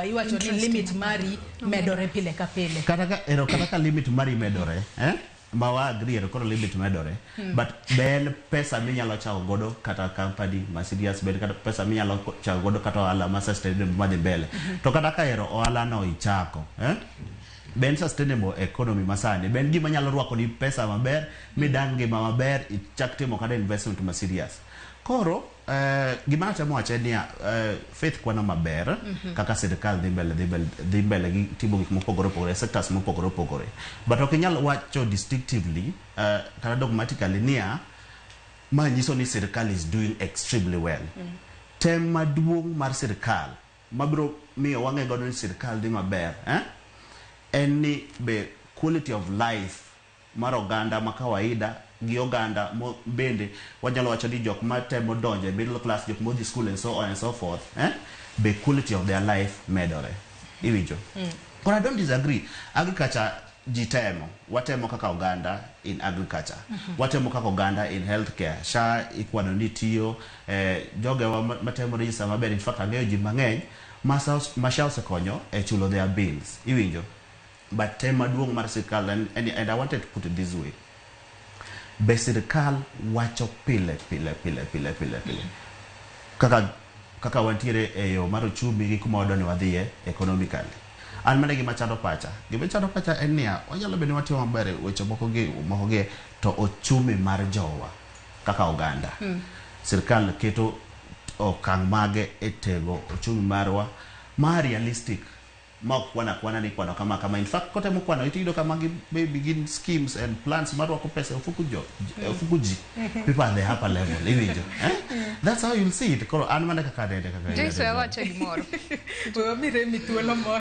iwacho ni limit mari medore pile ka pile. Kata ka limit mari medore, ma wa agree koro limit medore, but ben pesa minyalo chao godo kata company Mercedes ben kata pesa minyalo chao godo kata ala ma sustainable madhi mbele. To kata ka ohala no ichako, ben sustainable economy masani ben gima nyalo rwako ni pesa maber midange maber ichak timo kada investment ma serious. Koro gima temo wacho ni faith kwana maber kaka sirkal dhi mbele gi timo gik mopogore opogore sectors mopogore opogore, but ok nyalo wacho distinctively kata dogmatically niya ma nyiso ni sirkal is doing extremely well. Tem maduong' mar sirkal mabro miyo wang'e godo ni sirkal dhi maber en ni be quality of life mar oganda ma kawaida gi oganda bende wanyalo wacho ni jok ma temo donje middle class, jok modhi school and so on and so forth, be quality of their life medore. Iwinjo? But I don't disagree. Agriculture jitemo, watemo kaka oganda in agriculture, watemo kaka oganda in healthcare, SHA ikwano ni tiyo, joge wa matemo register maber, in fact ang'eyo ji mang'eny ma SHA osekonyo chulo their bills. Iwinjo? But tema maduong' mar sirkal, and I wanted to put it this way. Be sirkal wacho pile kaka wantiere e yo mar uchumi gi kuma wadwani wadhiye economically. An mane gima chando pacha en niya wanyalo bedo watimo maber weche moko gi to ochumi mar jowa kaka oganda. Sirkal keto okang' mage e tego ochumi marwa ma realistic, ma kwana ni kwano kama in fact kote mkwano itido kama begin schemes and plans marwa ko pesa ofukuji people at the upper level. Iwinjo? That's how you'll see it. Koro an mana kaka dede kaka Jesu ya wacho gimoro. Wewe mire mithuolo mo